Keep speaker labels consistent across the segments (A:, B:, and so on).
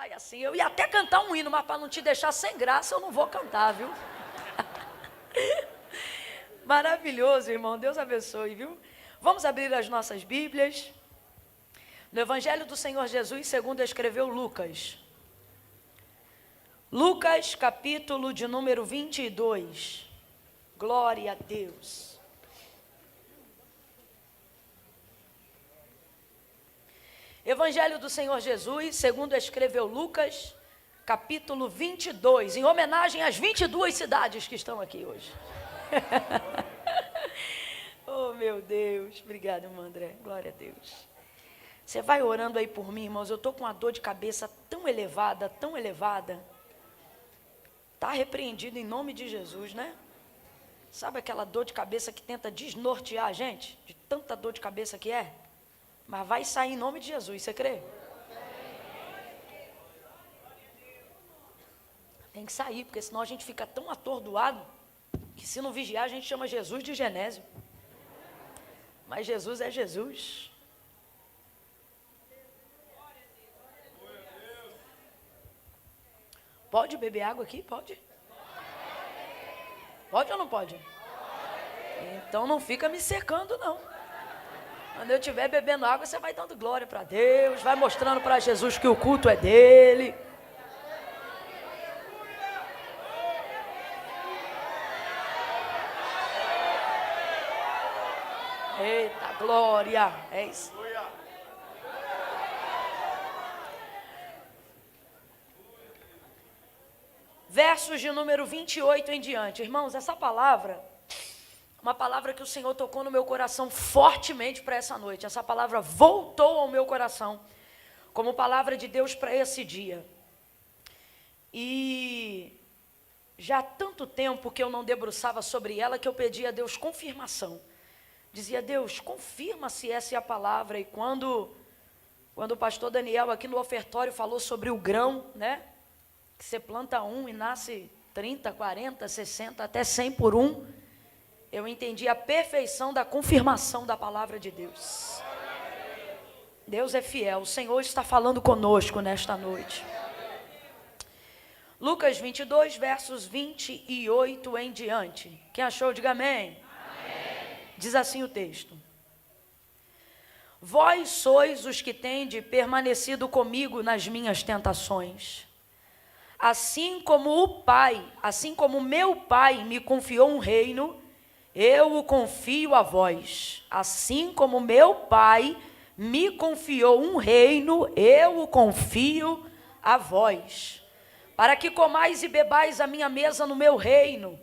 A: Ai, assim, eu ia até cantar um hino, mas para não te deixar sem graça, eu não vou cantar, viu? Maravilhoso, irmão. Deus abençoe, viu? Vamos abrir as nossas Bíblias. No Evangelho do Senhor Jesus, segundo escreveu Lucas. Lucas, capítulo de número 22. Glória a Deus. Evangelho do Senhor Jesus, segundo escreveu Lucas, capítulo 22, em homenagem às 22 cidades que estão aqui hoje. Oh, meu Deus. Obrigada, irmão André. Glória a Deus. Você vai orando aí por mim, irmãos. Eu estou com uma dor de cabeça tão elevada, tão elevada. Está repreendido em nome de Jesus, né? Sabe aquela dor de cabeça que tenta desnortear a gente? De tanta dor de cabeça que é? Mas vai sair em nome de Jesus, você crê? Tem que sair, porque senão a gente fica tão atordoado, que se não vigiar a gente chama Jesus de Genésio. Mas Jesus é Jesus. Pode beber água aqui? Pode? Pode ou não pode? Então não fica me secando, não. Quando eu estiver bebendo água, você vai dando glória para Deus, vai mostrando para Jesus que o culto é dele. Eita, glória! É isso. Versos de número 28 em diante. Irmãos, essa palavra, uma palavra que o Senhor tocou no meu coração fortemente para essa noite. Essa palavra voltou ao meu coração como palavra de Deus para esse dia. E já há tanto tempo que eu não debruçava sobre ela que eu pedi a Deus confirmação. Dizia, Deus, confirma se essa é a palavra. E quando o pastor Daniel aqui no ofertório falou sobre o grão, né? Que você planta um e nasce 30, 40, 60, até 100 por um. Eu entendi a perfeição da confirmação da palavra de Deus. Deus é fiel, o Senhor está falando conosco nesta noite. Lucas 22, versos 28 em diante. Quem achou, diga amém. Amém. Diz assim o texto. Vós sois os que tendes permanecido comigo nas minhas tentações. Assim como meu Pai me confiou um reino, eu o confio a vós. Assim como meu Pai me confiou um reino, eu o confio a vós. Para que comais e bebais a minha mesa no meu reino,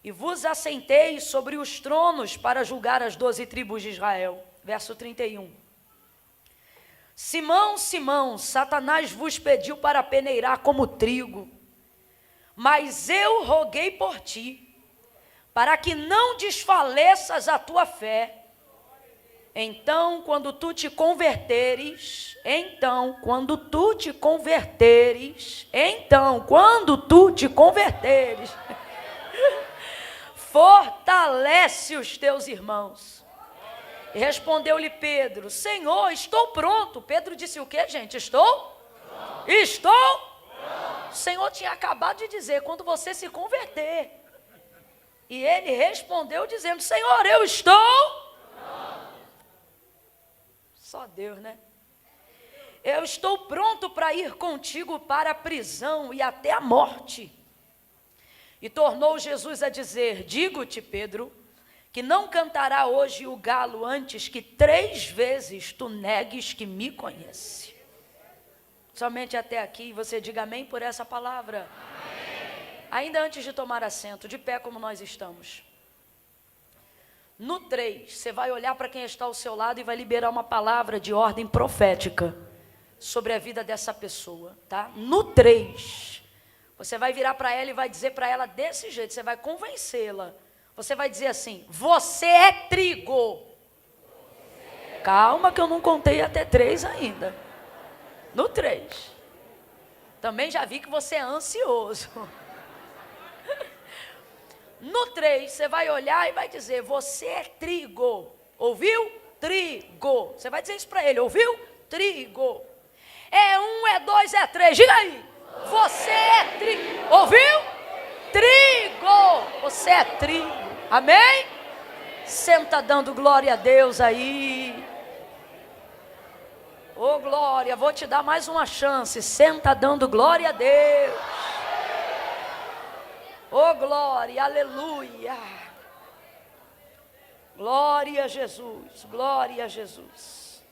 A: e vos assenteis sobre os tronos para julgar as 12 tribos de Israel. Verso 31. Simão, Simão, Satanás vos pediu para peneirar como trigo, mas eu roguei por ti, para que não desfaleças a tua fé. Então, quando tu te converteres, fortalece os teus irmãos. E respondeu-lhe Pedro, Senhor, estou pronto. Pedro disse o quê, gente? Estou? O Senhor tinha acabado de dizer, quando você se converter. E ele respondeu dizendo, Senhor, eu estou? Só Deus, né? Eu estou pronto para ir contigo para a prisão e até a morte. E tornou Jesus a dizer, digo-te, Pedro, que não cantará hoje o galo antes que 3 vezes tu negues que me conhece. Somente até aqui, você diga amém por essa palavra. Amém. Ainda antes de tomar assento, de pé como nós estamos. No 3, você vai olhar para quem está ao seu lado e vai liberar uma palavra de ordem profética sobre a vida dessa pessoa, tá? No 3, você vai virar para ela e vai dizer para ela desse jeito, você vai convencê-la. Você vai dizer assim, você é trigo. Calma que eu não contei até 3 ainda. No 3. Também já vi que você é ansioso. No 3, você vai olhar e vai dizer, você é trigo. Ouviu? Trigo. Você vai dizer isso para ele, ouviu? Trigo. É um, é dois, é três. Diga aí. Você é trigo. Ouviu? Trigo. Você é trigo. Amém? Senta dando glória a Deus aí. Ô glória, vou te dar mais uma chance. Senta dando glória a Deus. Ô glória, aleluia. Glória a Jesus, glória a Jesus.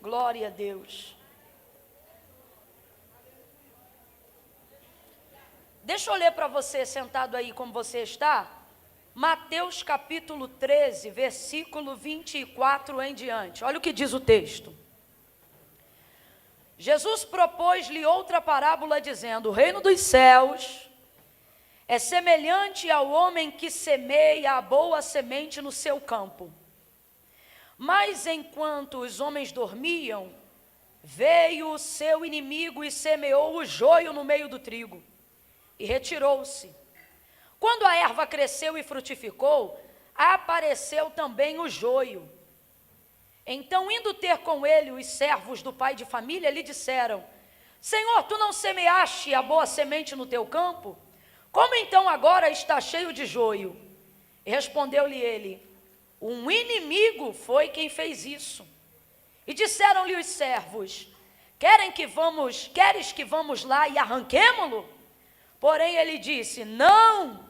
A: Glória a Deus. Deixa eu ler para você, sentado aí como você está, Mateus capítulo 13, versículo 24 em diante. Olha o que diz o texto. Jesus propôs-lhe outra parábola, dizendo: o reino dos céus é semelhante ao homem que semeia a boa semente no seu campo. Mas enquanto os homens dormiam, veio o seu inimigo e semeou o joio no meio do trigo, e retirou-se. Quando a erva cresceu e frutificou, apareceu também o joio. Então, indo ter com ele os servos do pai de família, lhe disseram: Senhor, tu não semeaste a boa semente no teu campo? Como então agora está cheio de joio? E respondeu-lhe ele: um inimigo foi quem fez isso. E disseram-lhe os servos: queres que vamos lá e arranquemo-lo? Porém ele disse: não.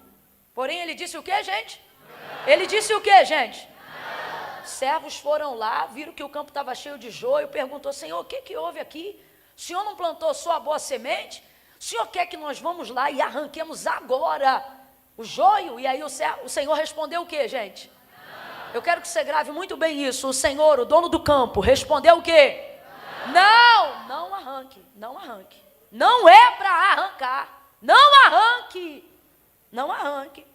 A: Porém ele disse o que, gente? Não. Ele disse o que, gente? Não. Os servos foram lá, viram que o campo estava cheio de joio, perguntou: Senhor, o que houve aqui? O Senhor não plantou só a boa semente? O Senhor quer que nós vamos lá e arranquemos agora o joio? E aí o Senhor respondeu o que, gente? Não. Eu quero que você grave muito bem isso. O Senhor, o dono do campo, respondeu o quê? Não, não arranque, não arranque. Não é para arrancar. Não arranque, não arranque.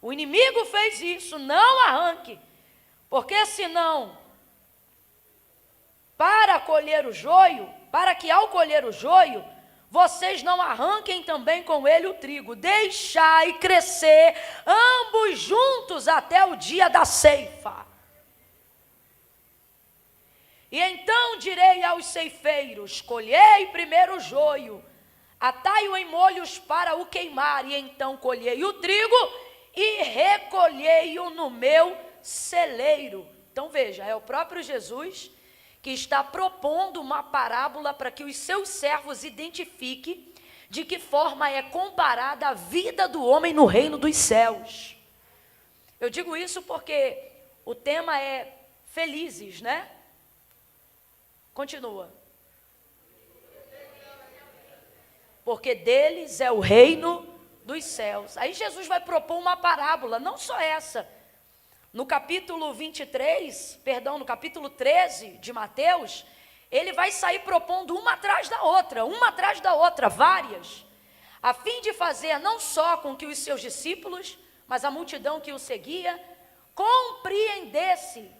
A: O inimigo fez isso, não arranque. Porque senão, para que ao colher o joio, vocês não arranquem também com ele o trigo. Deixai crescer ambos juntos até o dia da ceifa. E então direi aos ceifeiros: colhei primeiro o joio, atai-o em molhos para o queimar, e então colhei o trigo e recolhei-o no meu celeiro. Então veja, é o próprio Jesus que está propondo uma parábola para que os seus servos identifiquem de que forma é comparada a vida do homem no reino dos céus. Eu digo isso porque o tema é felizes, né? Continua. Porque deles é o reino dos céus. Aí Jesus vai propor uma parábola, não só essa. No capítulo 13 de Mateus, ele vai sair propondo uma atrás da outra, várias, a fim de fazer não só com que os seus discípulos, mas a multidão que o seguia, compreendesse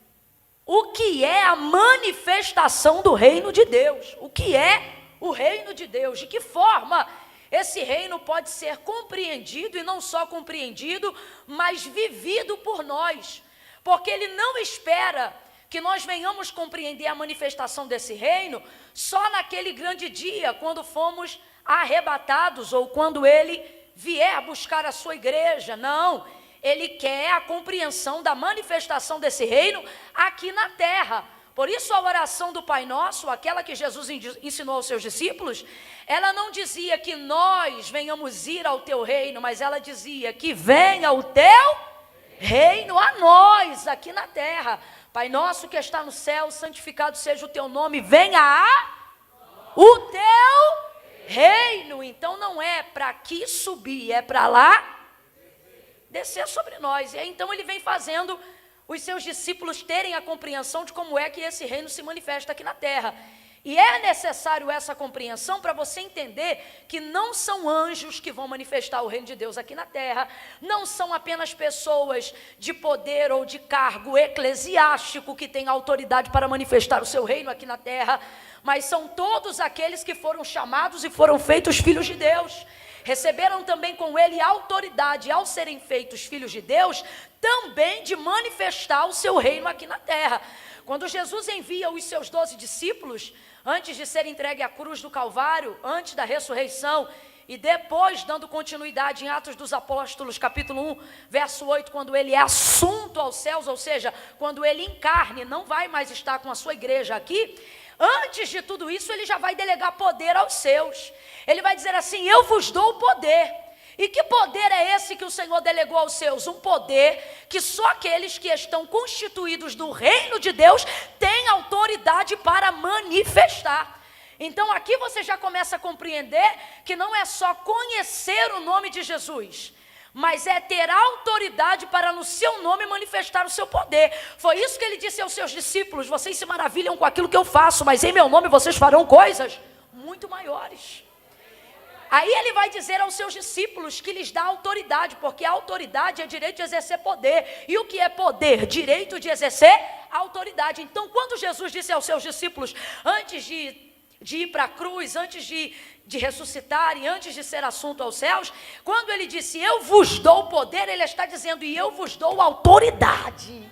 A: o que é a manifestação do reino de Deus, o que é o reino de Deus, de que forma esse reino pode ser compreendido, e não só compreendido, mas vivido por nós, porque ele não espera que nós venhamos compreender a manifestação desse reino só naquele grande dia, quando fomos arrebatados, ou quando ele vier buscar a sua igreja. Não, ele quer a compreensão da manifestação desse reino aqui na terra. Por isso a oração do Pai Nosso, aquela que Jesus ensinou aos seus discípulos, ela não dizia que nós venhamos ir ao teu reino, mas ela dizia que venha o teu reino a nós, aqui na terra. Pai Nosso que está no céu, santificado seja o teu nome, venha o teu reino. Então não é para aqui subir, é para lá descer sobre nós. E aí, então ele vem fazendo os seus discípulos terem a compreensão de como é que esse reino se manifesta aqui na terra. E é necessário essa compreensão para você entender que não são anjos que vão manifestar o reino de Deus aqui na terra, não são apenas pessoas de poder ou de cargo eclesiástico que têm autoridade para manifestar o seu reino aqui na terra, mas são todos aqueles que foram chamados e foram feitos filhos de Deus. Receberam também com ele autoridade, ao serem feitos filhos de Deus, também de manifestar o seu reino aqui na terra. Quando Jesus envia os seus 12 discípulos, antes de ser entregue à cruz do Calvário, antes da ressurreição, e depois dando continuidade em Atos dos Apóstolos, capítulo 1, verso 8, quando ele é assunto aos céus, ou seja, quando ele em carne não vai mais estar com a sua igreja aqui, antes de tudo isso ele já vai delegar poder aos seus. Ele vai dizer assim: eu vos dou o poder. E que poder é esse que o Senhor delegou aos seus? Um poder que só aqueles que estão constituídos do reino de Deus têm autoridade para manifestar. Então aqui você já começa a compreender que não é só conhecer o nome de Jesus, mas é ter autoridade para no seu nome manifestar o seu poder. Foi isso que ele disse aos seus discípulos: vocês se maravilham com aquilo que eu faço, mas em meu nome vocês farão coisas muito maiores. Aí ele vai dizer aos seus discípulos que lhes dá autoridade, porque a autoridade é direito de exercer poder. E o que é poder? Direito de exercer autoridade. Então quando Jesus disse aos seus discípulos, antes de ir para a cruz, antes de ressuscitar e antes de ser assunto aos céus, quando ele disse eu vos dou poder, ele está dizendo e eu vos dou autoridade.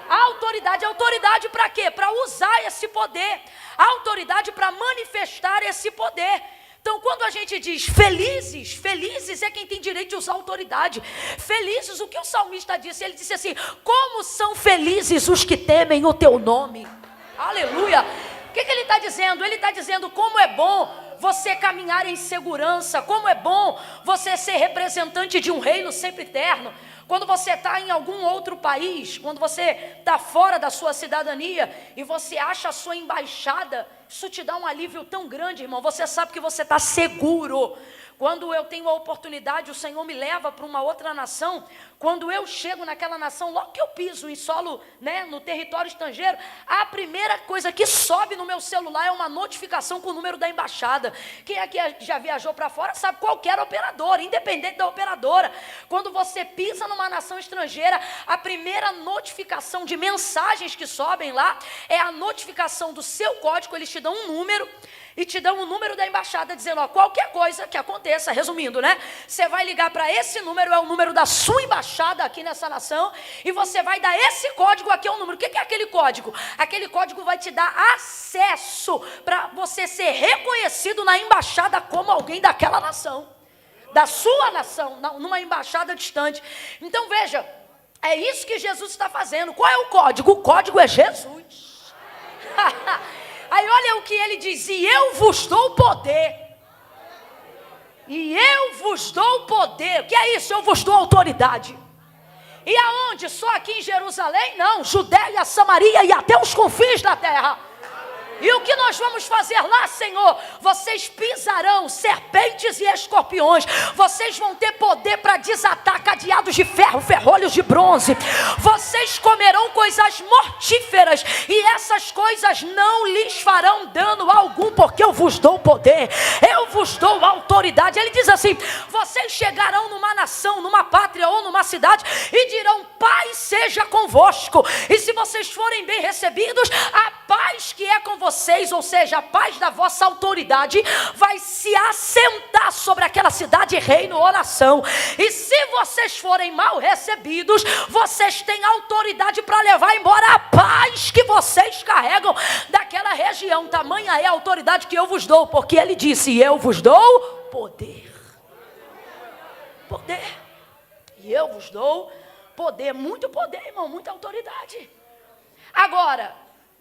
A: Autoridade para quê? Para usar esse poder, autoridade para manifestar esse poder. Então quando a gente diz felizes é quem tem direito de usar autoridade. Felizes, o que o salmista disse? Ele disse assim: como são felizes os que temem o teu nome. Aleluia. O que ele está dizendo? Ele está dizendo como é bom você caminhar em segurança, como é bom você ser representante de um reino sempre eterno. Quando você está em algum outro país, quando você está fora da sua cidadania e você acha a sua embaixada, isso te dá um alívio tão grande, irmão. Você sabe que você está seguro. Quando eu tenho a oportunidade, o Senhor me leva para uma outra nação. Quando eu chego naquela nação, logo que eu piso em solo, no território estrangeiro, a primeira coisa que sobe no meu celular é uma notificação com o número da embaixada. Quem aqui já viajou para fora sabe qualquer operadora, independente da operadora. Quando você pisa numa nação estrangeira, a primeira notificação de mensagens que sobem lá é a notificação do seu código. Eles te dão um número e te dão o número da embaixada, dizendo, qualquer coisa que aconteça, resumindo, você vai ligar para esse número, é o número da sua embaixada aqui nessa nação, e você vai dar esse código aqui, é o número. O que é aquele código? Aquele código vai te dar acesso para você ser reconhecido na embaixada como alguém daquela nação, da sua nação, numa embaixada distante. Então veja, é isso que Jesus está fazendo. Qual é o código? O código é Jesus. Aí olha o que ele diz: e eu vos dou poder. E eu vos dou poder. O que é isso? Eu vos dou autoridade. E aonde? Só aqui em Jerusalém? Não, Judéia, Samaria e até os confins da terra. E o que nós vamos fazer lá, Senhor? Vocês pisarão serpentes e escorpiões. Vocês vão ter poder para desatar cadeados de ferro, ferrolhos de bronze. Vocês comerão coisas mortíferas e essas coisas não lhes farão dano algum, porque eu vos dou poder, eu vos dou autoridade. Ele diz assim: vocês chegarão numa nação, numa pátria ou numa cidade e dirão, paz seja convosco. E se vocês forem bem recebidos, a paz que é com vocês, ou seja, a paz da vossa autoridade, vai se assentar sobre aquela cidade, reino ou nação. E se vocês forem mal recebidos, vocês têm autoridade para levar embora a paz que vocês carregam daquela região. Tamanha é a autoridade que eu vos dou, porque ele disse, eu vos dou poder. Poder. E eu vos dou poder, muito poder, irmão, muita autoridade. Agora,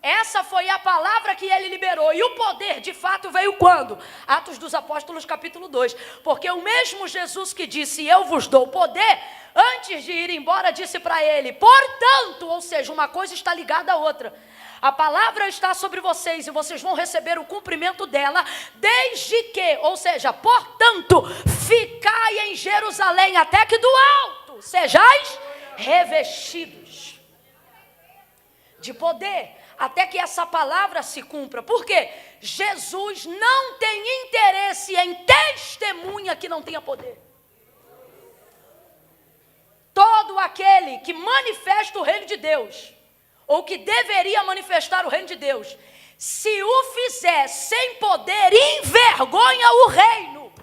A: essa foi a palavra que ele liberou. E o poder, de fato, veio quando? Atos dos Apóstolos, capítulo 2. Porque o mesmo Jesus que disse, eu vos dou poder, antes de ir embora, disse para ele, portanto, ou seja, uma coisa está ligada à outra. A palavra está sobre vocês e vocês vão receber o cumprimento dela, desde que, ou seja, portanto, ficai em Jerusalém, até que do alto sejais revestidos de poder, até que essa palavra se cumpra. Por quê? Jesus não tem interesse em testemunha que não tenha poder. Todo aquele que manifesta o reino de Deus, ou que deveria manifestar o reino de Deus, se o fizer sem poder, envergonha o reino.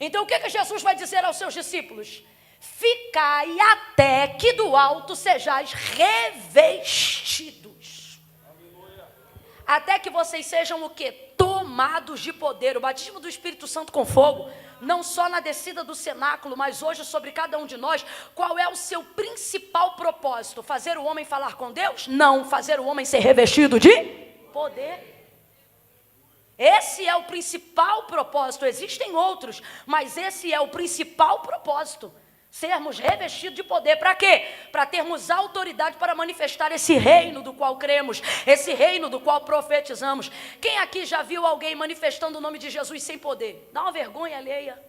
A: Então o que Jesus vai dizer aos seus discípulos? ficai até que do alto sejais revestidos. Até que vocês sejam o quê? Tomados de poder. O batismo do Espírito Santo com fogo, não só na descida do cenáculo, mas hoje sobre cada um de nós. Qual é o seu principal propósito? Fazer o homem falar com Deus? Não, fazer o homem ser revestido de poder. Esse é o principal propósito. Existem outros, mas esse é o principal propósito. Sermos revestidos de poder. Para quê? Para termos autoridade para manifestar esse reino do qual cremos, esse reino do qual profetizamos. Quem aqui já viu alguém manifestando o nome de Jesus sem poder? Dá uma vergonha alheia.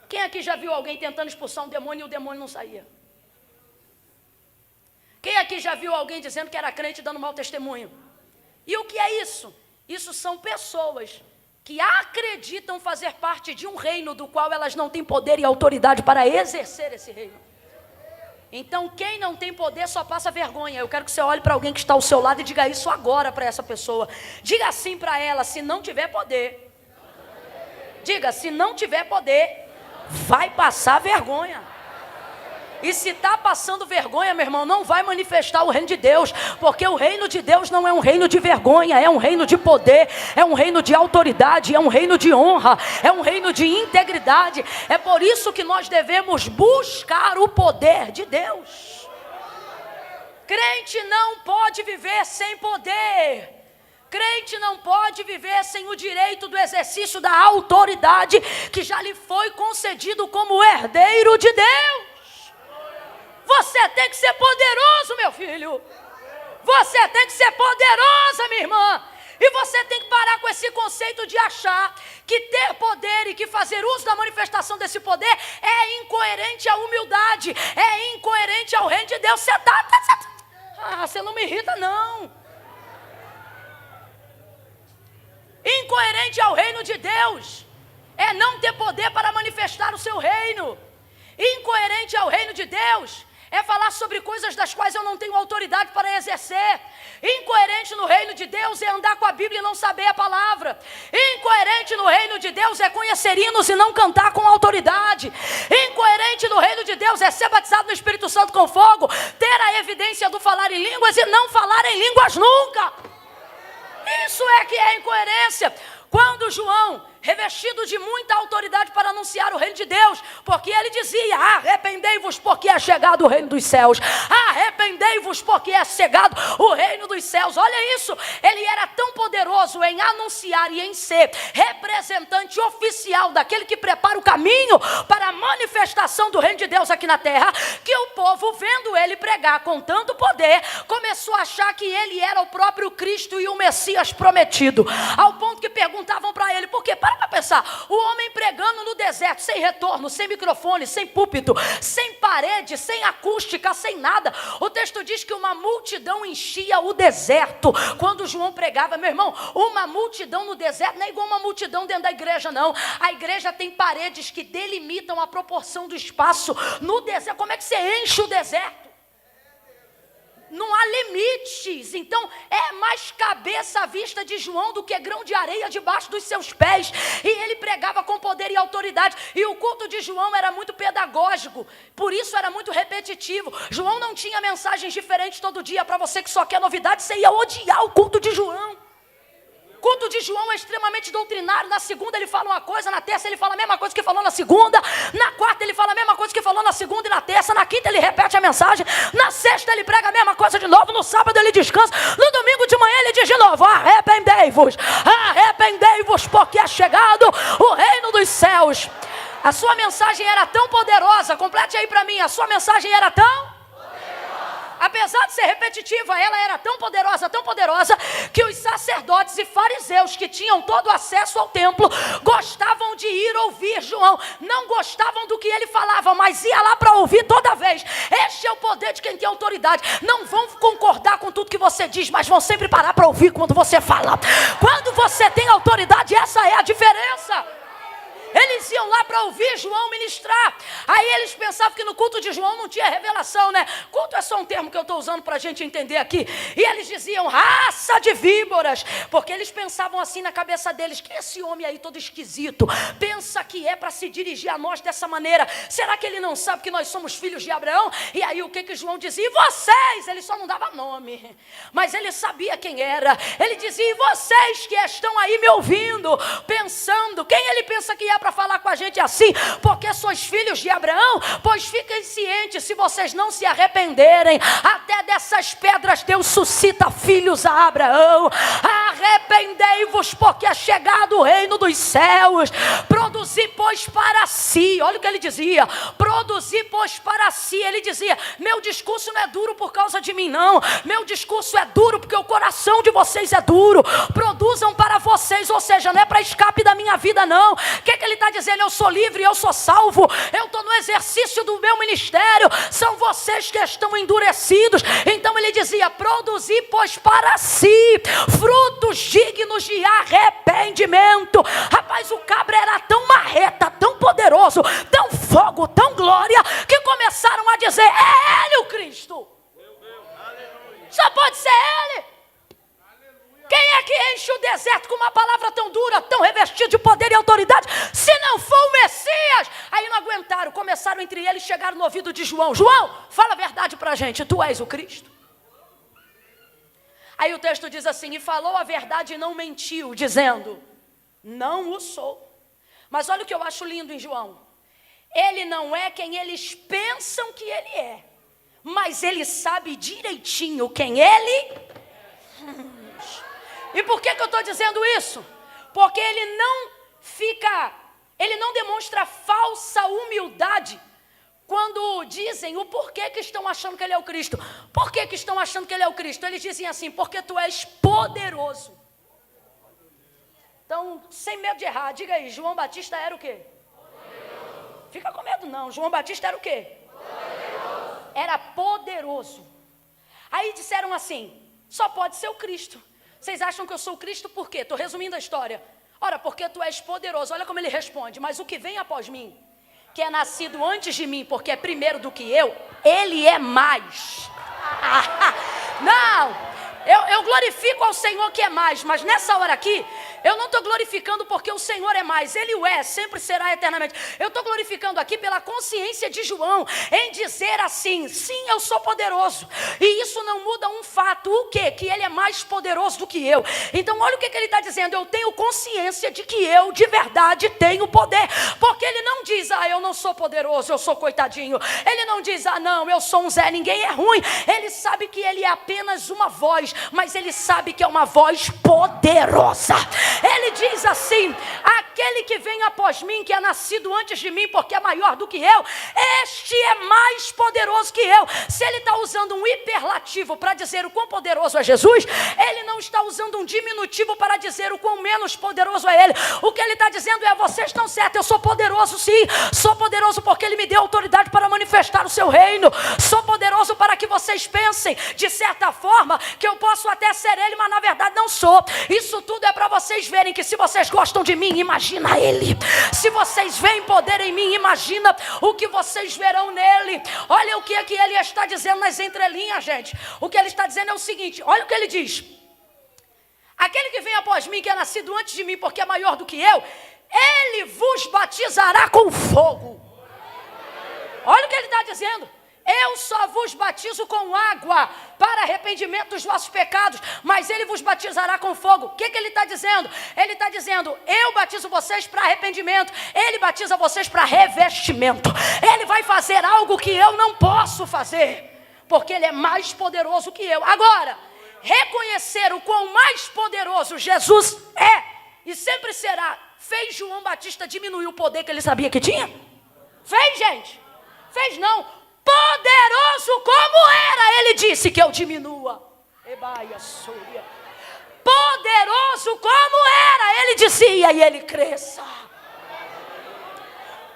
A: Quem aqui já viu alguém tentando expulsar um demônio e o demônio não saía? Quem aqui já viu alguém dizendo que era crente dando mau testemunho? E o que é isso? Isso são pessoas que acreditam fazer parte de um reino do qual elas não têm poder e autoridade para exercer esse reino. Então, quem não tem poder só passa vergonha. Eu quero que você olhe para alguém que está ao seu lado e diga isso agora para essa pessoa. Diga assim para ela: se não tiver poder, diga, se não tiver poder, vai passar vergonha. E se está passando vergonha, meu irmão, não vai manifestar o reino de Deus, porque o reino de Deus não é um reino de vergonha, é um reino de poder, é um reino de autoridade, é um reino de honra, é um reino de integridade. É por isso que nós devemos buscar o poder de Deus. Crente não pode viver sem poder. Crente não pode viver sem o direito do exercício da autoridade que já lhe foi concedido como herdeiro de Deus. Você tem que ser poderoso, meu filho. Você tem que ser poderosa, minha irmã. E você tem que parar com esse conceito de achar que ter poder e que fazer uso da manifestação desse poder é incoerente à humildade, é incoerente ao reino de Deus. Você não me irrita, não. Incoerente ao reino de Deus é não ter poder para manifestar o seu reino. Incoerente ao reino de Deus é falar sobre coisas das quais eu não tenho autoridade para exercer. Incoerente no reino de Deus é andar com a Bíblia e não saber a palavra. Incoerente no reino de Deus é conhecer hinos e não cantar com autoridade. Incoerente no reino de Deus é ser batizado no Espírito Santo com fogo, ter a evidência do falar em línguas e não falar em línguas nunca. Isso é que é incoerência. Quando João, revestido de muita autoridade para anunciar o reino de Deus, porque ele dizia: arrependei-vos porque é chegado o reino dos céus, arrependei-vos porque é chegado o reino dos céus. Olha isso, ele era tão poderoso em anunciar e em ser representante oficial daquele que prepara o caminho para a manifestação do reino de Deus aqui na terra, que o povo, vendo ele pregar com tanto poder, começou a achar que ele era o próprio Cristo e o Messias prometido, ao ponto que perguntavam para ele: por quê? Para pensar, o homem pregando no deserto, sem retorno, sem microfone, sem púlpito, sem parede, sem acústica, sem nada. O texto diz que uma multidão enchia o deserto quando João pregava. Meu irmão, uma multidão no deserto não é igual uma multidão dentro da igreja, não. A igreja tem paredes que delimitam a proporção do espaço. No deserto, como é que você enche o deserto? Não há limites. Então é mais cabeça à vista de João do que grão de areia debaixo dos seus pés. E ele pregava com poder e autoridade. E o culto de João era muito pedagógico, por isso era muito repetitivo. João não tinha mensagens diferentes todo dia. Para você que só quer novidade, você ia odiar o culto de João. O culto de João é extremamente doutrinário. Na segunda ele fala uma coisa, na terça ele fala a mesma coisa que falou na segunda, na quarta ele fala a mesma coisa que falou na segunda e na terça, na quinta ele repete a mensagem, na sexta ele prega a mesma coisa de novo, no sábado ele descansa, no domingo de manhã ele diz de novo: arrependei-vos, arrependei-vos porque é chegado o reino dos céus. A sua mensagem era tão poderosa, complete aí para mim, a sua mensagem era tão... Apesar de ser repetitiva, ela era tão poderosa, que os sacerdotes e fariseus que tinham todo acesso ao templo gostavam de ir ouvir João. Não gostavam do que ele falava, mas ia lá para ouvir toda vez. Este é o poder de quem tem autoridade. Não vão concordar com tudo que você diz, mas vão sempre parar para ouvir quando você fala. Quando você tem autoridade, essa é a diferença. Eles iam lá para ouvir João ministrar. Aí eles pensavam que no culto de João não tinha revelação, né? Culto é só um termo que eu estou usando para a gente entender aqui. E eles diziam, raça de víboras, porque eles pensavam assim na cabeça deles, que esse homem aí todo esquisito, pensa que é para se dirigir a nós dessa maneira. Será que ele não sabe que nós somos filhos de Abraão? E aí o que João dizia? E vocês? Ele só não dava nome, mas ele sabia quem era. Ele dizia, e vocês que estão aí me ouvindo, pensando, quem ele pensa que é para falar com a gente assim? Porque sois filhos de Abraão? Pois fiquem cientes, se vocês não se arrependerem, até dessas pedras Deus suscita filhos a Abraão. Arrependei-vos, porque é chegado o reino dos céus. Produzi, pois, para si. Olha o que ele dizia, produzi, pois, para si. Ele dizia, meu discurso não é duro por causa de mim, não. Meu discurso é duro porque o coração de vocês é duro. Produzam para vocês, ou seja, não é para escape da minha vida, não. O que ele está dizendo? Eu sou livre, eu sou salvo, eu estou no exercício do meu ministério. São vocês que estão endurecidos. Então ele dizia, produzi, pois, para si frutos dignos de arrependimento. Rapaz, o cabra era tão marreta, tão poderoso, tão fogo, tão glória, que começaram a dizer, é ele o Cristo. Só pode ser ele. Quem é que enche o deserto com uma palavra tão dura, tão revestida de poder e autoridade, se não for o Messias? Aí não aguentaram, começaram entre eles, chegaram no ouvido de João. João, fala a verdade para a gente, tu és o Cristo? Aí o texto diz assim, e falou a verdade e não mentiu, dizendo, não o sou. Mas olha o que eu acho lindo em João. Ele não é quem eles pensam que ele é, mas ele sabe direitinho quem ele é. E por que eu estou dizendo isso? Porque ele não demonstra falsa humildade quando dizem o porquê que estão achando que ele é o Cristo. Por que estão achando que ele é o Cristo? Eles dizem assim, porque tu és poderoso. Então, sem medo de errar, diga aí, João Batista era o quê? Poderoso. Fica com medo não, João Batista era o quê? Poderoso. Era poderoso. Aí disseram assim, só pode ser o Cristo. Vocês acham que eu sou o Cristo por quê? Estou resumindo a história. Ora, porque tu és poderoso. Olha como ele responde, mas o que vem após mim, que é nascido antes de mim, porque é primeiro do que eu, ele é mais. Não, eu glorifico ao Senhor que é mais, mas nessa hora aqui, eu não estou glorificando porque o Senhor é mais, Ele o é, sempre será eternamente. Eu estou glorificando aqui pela consciência de João, em dizer assim, sim, eu sou poderoso. E isso não muda um fato, o quê? Que Ele é mais poderoso do que eu. Então olha o que Ele está dizendo, eu tenho consciência de que eu de verdade tenho poder. Porque Ele não diz, eu não sou poderoso, eu sou coitadinho. Ele não diz, não, eu sou um Zé, ninguém é ruim. Ele sabe que Ele é apenas uma voz, mas Ele sabe que é uma voz poderosa. Ele diz assim, aquele que vem após mim, que é nascido antes de mim, porque é maior do que eu, este é mais poderoso que eu. Se ele está usando um hiperlativo para dizer o quão poderoso é Jesus, ele não está usando um diminutivo para dizer o quão menos poderoso é ele. O que ele está dizendo é, vocês estão certos, eu sou poderoso sim, sou poderoso porque ele me deu autoridade para manifestar o seu reino, sou poderoso para que vocês pensem, de certa forma, que eu posso até ser ele, mas na verdade não sou. Isso tudo é para vocês verem que se vocês gostam de mim, imagina ele. Se vocês veem poder em mim, imagina o que vocês verão nele. Olha o que é que ele está dizendo nas entrelinhas, gente. O que ele está dizendo é o seguinte, olha o que ele diz. Aquele que vem após mim, que é nascido antes de mim, porque é maior do que eu, ele vos batizará com fogo. Olha o que ele está dizendo. Eu só vos batizo com água para arrependimento dos vossos pecados, mas ele vos batizará com fogo. O que ele está dizendo? Ele está dizendo, eu batizo vocês para arrependimento, ele batiza vocês para revestimento. Ele vai fazer algo que eu não posso fazer, porque ele é mais poderoso que eu. Agora, reconhecer o quão mais poderoso Jesus é, e sempre será, fez João Batista diminuir o poder que ele sabia que tinha? Fez, gente? Fez não. Poderoso como era, ele disse que eu diminua. Poderoso como era, ele dizia, e ele cresça.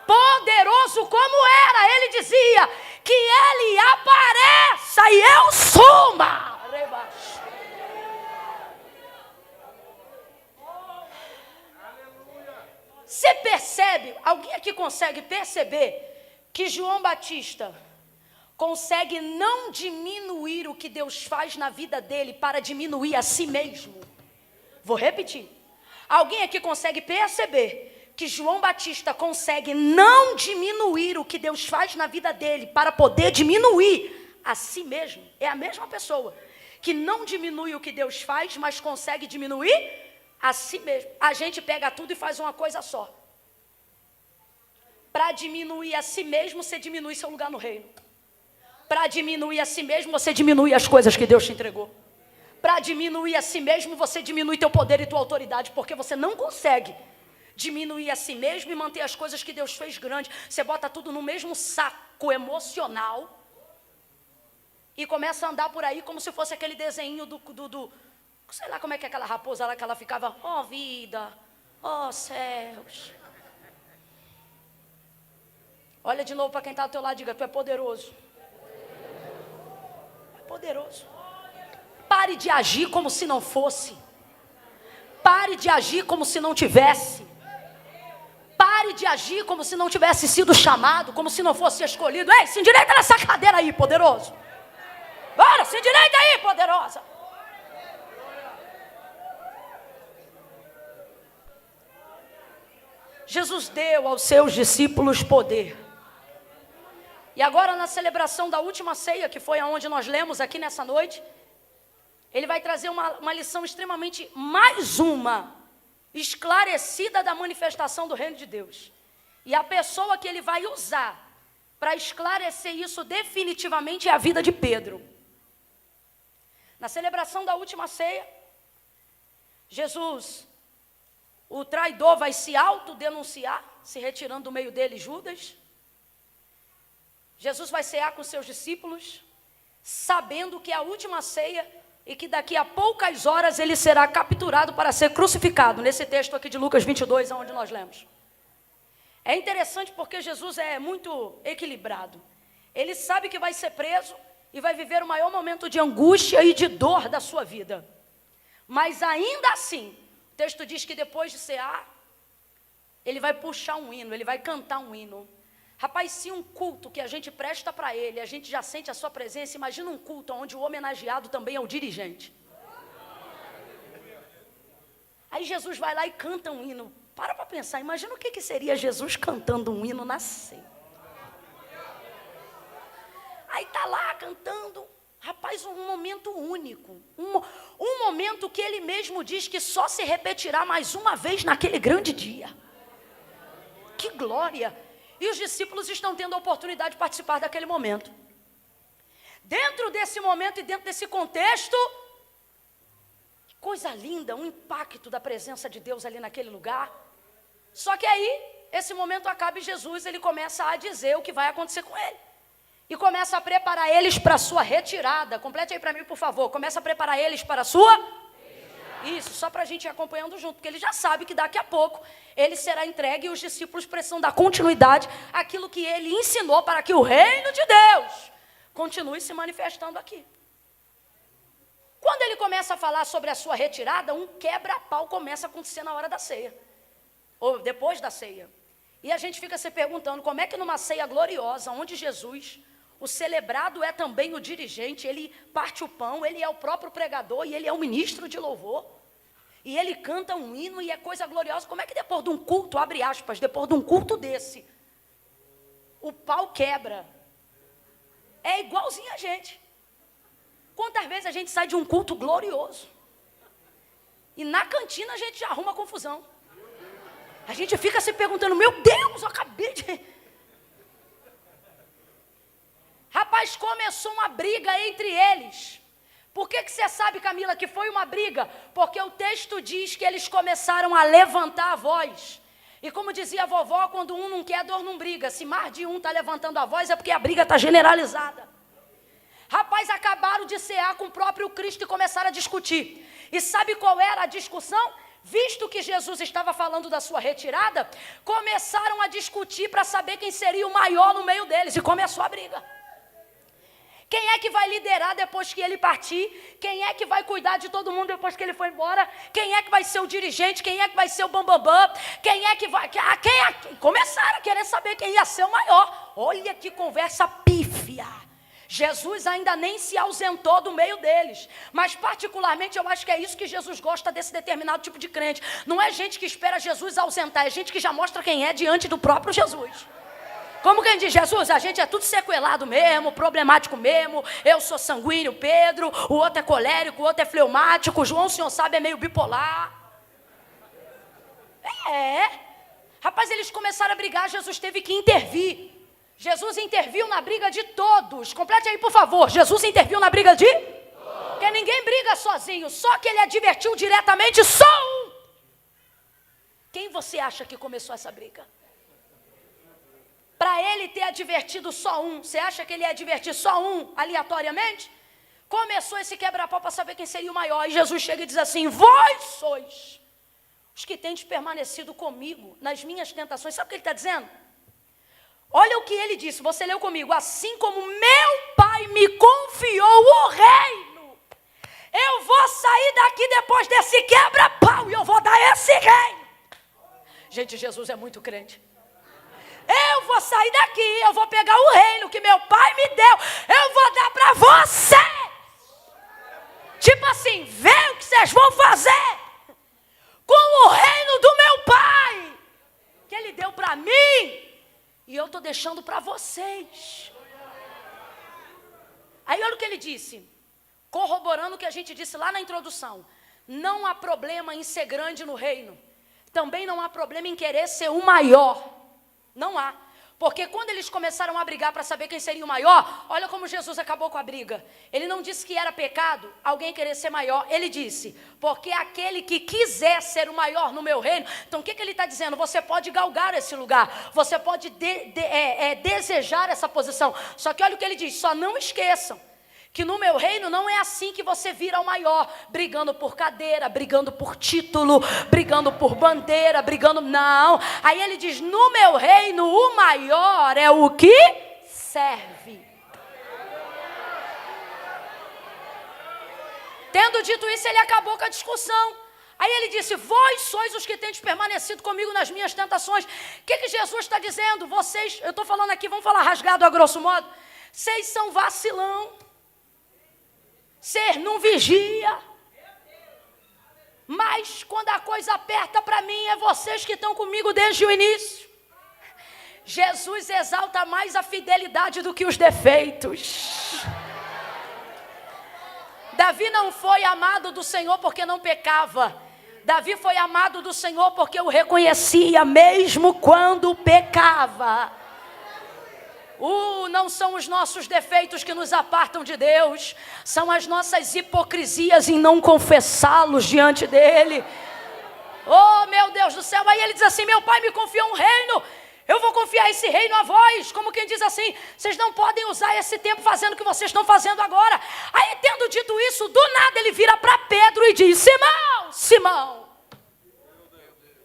A: Poderoso como era, ele dizia, que ele apareça e eu suma. Você percebe, alguém aqui consegue perceber que João Batista consegue não diminuir o que Deus faz na vida dele para diminuir a si mesmo? Vou repetir. Alguém aqui consegue perceber que João Batista consegue não diminuir o que Deus faz na vida dele para poder diminuir a si mesmo? É a mesma pessoa que não diminui o que Deus faz, mas consegue diminuir a si mesmo. A gente pega tudo e faz uma coisa só. Para diminuir a si mesmo, você diminui seu lugar no reino. Para diminuir a si mesmo, você diminui as coisas que Deus te entregou. Para diminuir a si mesmo, você diminui teu poder e tua autoridade, porque você não consegue diminuir a si mesmo e manter as coisas que Deus fez grande. Você bota tudo no mesmo saco emocional e começa a andar por aí como se fosse aquele desenho sei lá como é que é aquela raposa lá que ela ficava, ó vida, ó céus. Olha de novo para quem está do teu lado e diga, tu é poderoso. É poderoso. Pare de agir como se não fosse. Pare de agir como se não tivesse. Pare de agir como se não tivesse sido chamado, como se não fosse escolhido. Ei, se endireita nessa cadeira aí, poderoso. Bora, se endireita aí, poderosa. Jesus deu aos seus discípulos poder. E agora na celebração da última ceia, que foi aonde nós lemos aqui nessa noite, ele vai trazer uma lição extremamente, mais uma, esclarecida da manifestação do reino de Deus. E a pessoa que ele vai usar para esclarecer isso definitivamente é a vida de Pedro. Na celebração da última ceia, Jesus, o traidor, vai se autodenunciar, se retirando do meio dele Judas. Jesus vai cear com seus discípulos, sabendo que é a última ceia e que daqui a poucas horas ele será capturado para ser crucificado, nesse texto aqui de Lucas 22, onde nós lemos. É interessante porque Jesus é muito equilibrado. Ele sabe que vai ser preso e vai viver o maior momento de angústia e de dor da sua vida. Mas ainda assim, o texto diz que depois de cear, ele vai puxar um hino, ele vai cantar um hino. Rapaz, se um culto que a gente presta para ele, a gente já sente a sua presença, imagina um culto onde o homenageado também é o dirigente. Aí Jesus vai lá e canta um hino. Para pensar, imagina o que seria Jesus cantando um hino na ceia. Aí está lá cantando, rapaz, um momento único, um momento que ele mesmo diz que só se repetirá mais uma vez naquele grande dia. Que glória! E os discípulos estão tendo a oportunidade de participar daquele momento. Dentro desse momento e dentro desse contexto, que coisa linda, um impacto da presença de Deus ali naquele lugar. Só que aí, esse momento acaba e Jesus, ele começa a dizer o que vai acontecer com ele. E começa a preparar eles para a sua retirada. Complete aí para mim, por favor. Começa a preparar eles para a sua retirada. Isso, só para a gente ir acompanhando junto, porque ele já sabe que daqui a pouco ele será entregue e os discípulos precisam dar continuidade àquilo que ele ensinou para que o reino de Deus continue se manifestando aqui. Quando ele começa a falar sobre a sua retirada, um quebra-pau começa a acontecer na hora da ceia, ou depois da ceia. E a gente fica se perguntando como é que numa ceia gloriosa, onde Jesus, o celebrado é também o dirigente, ele parte o pão, ele é o próprio pregador e ele é o ministro de louvor. E ele canta um hino e é coisa gloriosa. Como é que depois de um culto, abre aspas, depois de um culto desse, o pau quebra? É igualzinho a gente. Quantas vezes a gente sai de um culto glorioso e na cantina a gente já arruma confusão. A gente fica se perguntando, meu Deus, eu acabei de... Rapaz, começou uma briga entre eles. Por que você sabe, Camila, que foi uma briga? Porque o texto diz que eles começaram a levantar a voz. E como dizia a vovó, quando um não quer, a dor não briga. Se mais de um está levantando a voz, é porque a briga está generalizada. Rapaz, acabaram de cear com o próprio Cristo e começaram a discutir. E sabe qual era a discussão? Visto que Jesus estava falando da sua retirada, começaram a discutir para saber quem seria o maior no meio deles. E começou a briga. Quem é que vai liderar depois que ele partir? Quem é que vai cuidar de todo mundo depois que ele for embora? Quem é que vai ser o dirigente? Quem é que vai ser o bambambam? Quem é que vai... Começaram a querer saber quem ia ser o maior. Olha que conversa pífia. Jesus ainda nem se ausentou do meio deles. Mas particularmente eu acho que é isso que Jesus gosta desse determinado tipo de crente. Não é gente que espera Jesus ausentar, é gente que já mostra quem é diante do próprio Jesus. Como quem diz, Jesus, a gente é tudo sequelado mesmo, problemático mesmo. Eu sou sanguíneo, Pedro, o outro é colérico, o outro é fleumático, o João, o senhor sabe, é meio bipolar. Rapaz, eles começaram a brigar, Jesus teve que intervir. Jesus interviu na briga de todos. Complete aí, por favor. Jesus interviu na briga de todos. Porque ninguém briga sozinho, só que ele advertiu diretamente só um. Quem você acha que começou essa briga? Para ele ter advertido só um, você acha que ele ia advertir só um, aleatoriamente? Começou esse quebra-pau para saber quem seria o maior. E Jesus chega e diz assim, vós sois os que tendes permanecido comigo nas minhas tentações. Sabe o que ele está dizendo? Olha o que ele disse, você leu comigo. Assim como meu Pai me confiou o reino, eu vou sair daqui depois desse quebra-pau e eu vou dar esse reino. Gente, Jesus é muito crente. Eu vou sair daqui, eu vou pegar o reino que meu pai me deu, eu vou dar para vocês. Tipo assim, vê o que vocês vão fazer com o reino do meu pai, que ele deu para mim, e eu estou deixando para vocês. Aí olha o que ele disse, corroborando o que a gente disse lá na introdução. Não há problema em ser grande no reino, também não há problema em querer ser o maior. Não há, porque quando eles começaram a brigar para saber quem seria o maior, olha como Jesus acabou com a briga. Ele não disse que era pecado alguém querer ser maior, ele disse, porque aquele que quiser ser o maior no meu reino, então o que ele está dizendo? Você pode galgar esse lugar, você pode desejar essa posição, só que olha o que ele diz, só não esqueçam, que no meu reino não é assim que você vira o maior, brigando por cadeira, brigando por título, brigando por bandeira, brigando... Não, aí ele diz, no meu reino o maior é o que serve. Tendo dito isso, ele acabou com a discussão. Aí ele disse, vós sois os que tendes permanecido comigo nas minhas tentações. O que Jesus está dizendo? Vocês, eu estou falando aqui, vamos falar rasgado a grosso modo, vocês são vacilão. Ser não vigia, mas quando a coisa aperta para mim, é vocês que estão comigo desde o início. Jesus exalta mais a fidelidade do que os defeitos. Davi não foi amado do Senhor porque não pecava. Davi foi amado do Senhor porque o reconhecia mesmo quando pecava. Não são os nossos defeitos que nos apartam de Deus, são as nossas hipocrisias em não confessá-los diante dele. Oh, meu Deus do céu, aí ele diz assim, meu pai me confiou um reino, eu vou confiar esse reino a vós, como quem diz assim, vocês não podem usar esse tempo fazendo o que vocês estão fazendo agora. Aí tendo dito isso, do nada ele vira para Pedro e diz, Simão, Simão.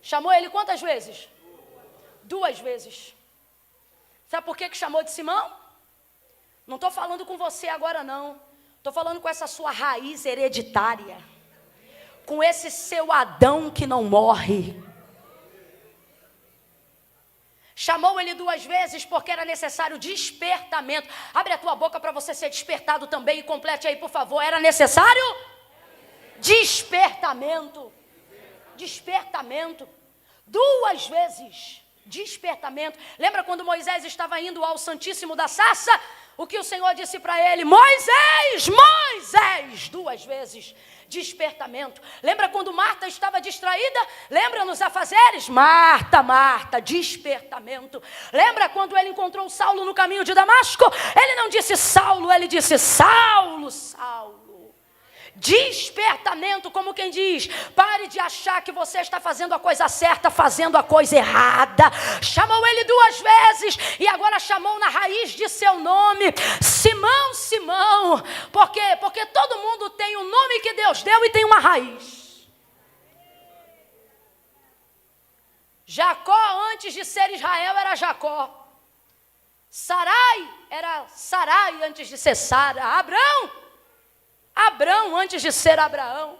A: Chamou ele quantas vezes? 2 vezes. Sabe por que chamou de Simão? Não estou falando com você agora não. Estou falando com essa sua raiz hereditária. Com esse seu Adão que não morre. Chamou ele 2 vezes porque era necessário despertamento. Abre a tua boca para você ser despertado também e complete aí, por favor. Era necessário despertamento. Despertamento. 2 vezes. Despertamento. Lembra quando Moisés estava indo ao Santíssimo da Sarça? O que o Senhor disse para ele? Moisés, Moisés, 2 vezes. Despertamento. Lembra quando Marta estava distraída? Lembra nos afazeres? Marta, Marta, despertamento. Lembra quando ele encontrou Saulo no caminho de Damasco? Ele não disse Saulo, ele disse Saulo, Saulo. Despertamento, como quem diz, pare de achar que você está fazendo a coisa certa, fazendo a coisa errada. Chamou ele 2 vezes e agora chamou na raiz de seu nome, Simão, Simão. Por quê? Porque todo mundo tem um nome que Deus deu e tem uma raiz. Jacó, antes de ser Israel, era Jacó. Sarai era Sarai antes de ser Sara. Abrão antes de ser Abraão.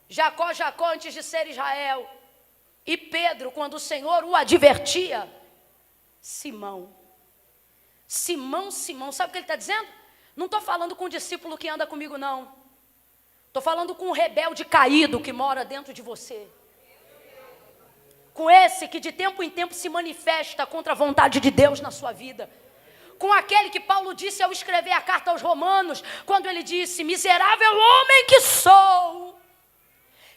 A: Jacó antes de ser Israel. E Pedro, quando o Senhor o advertia, Simão, sabe o que ele está dizendo? Não estou falando com o discípulo que anda comigo, não. Estou falando com o rebelde caído que mora dentro de você. Com esse que de tempo em tempo se manifesta contra a vontade de Deus na sua vida. Com aquele que Paulo disse ao escrever a carta aos Romanos, quando ele disse: miserável homem que sou,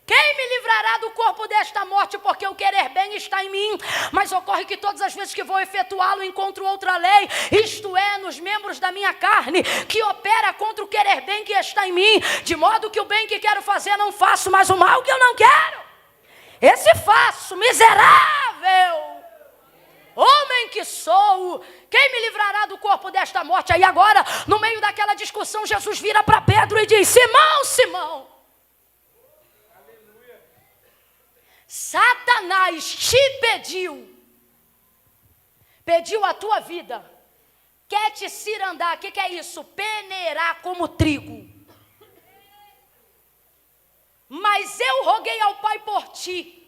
A: quem me livrará do corpo desta morte? Porque o querer bem está em mim, mas ocorre que todas as vezes que vou efetuá-lo, encontro outra lei, isto é, nos membros da minha carne, que opera contra o querer bem que está em mim, de modo que o bem que quero fazer não faço, mas o mal que eu não quero, esse faço. Miserável homem que sou, quem me livrará do corpo desta morte? Aí agora, no meio daquela discussão, Jesus vira para Pedro e diz: Simão, Satanás te pediu a tua vida, quer te cirandar. O que é isso? Peneirar como trigo. Mas eu roguei ao Pai por ti,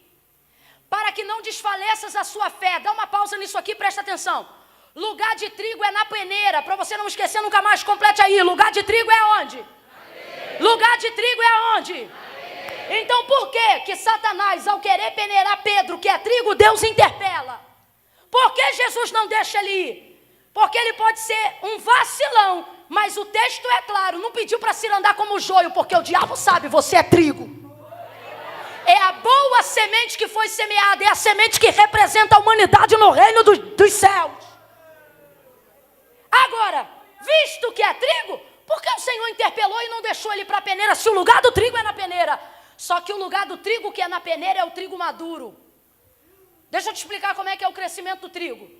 A: para que não desfaleças a sua fé. Dá uma pausa nisso aqui, presta atenção. Lugar de trigo é na peneira, para você não esquecer nunca mais, complete aí. Lugar de trigo é onde? Lugar de trigo é onde? Então por que Satanás, ao querer peneirar Pedro, que é trigo, Deus interpela? Por que Jesus não deixa ele ir? Porque ele pode ser um vacilão, mas o texto é claro, não pediu para se andar como joio, porque o diabo sabe, você é trigo. É a boa semente que foi semeada, é a semente que representa a humanidade no reino dos céus. Agora, visto que é trigo, por que o Senhor interpelou e não deixou ele para a peneira, se o lugar do trigo é na peneira? Só que o lugar do trigo que é na peneira é o trigo maduro. Deixa eu te explicar como é que é o crescimento do trigo.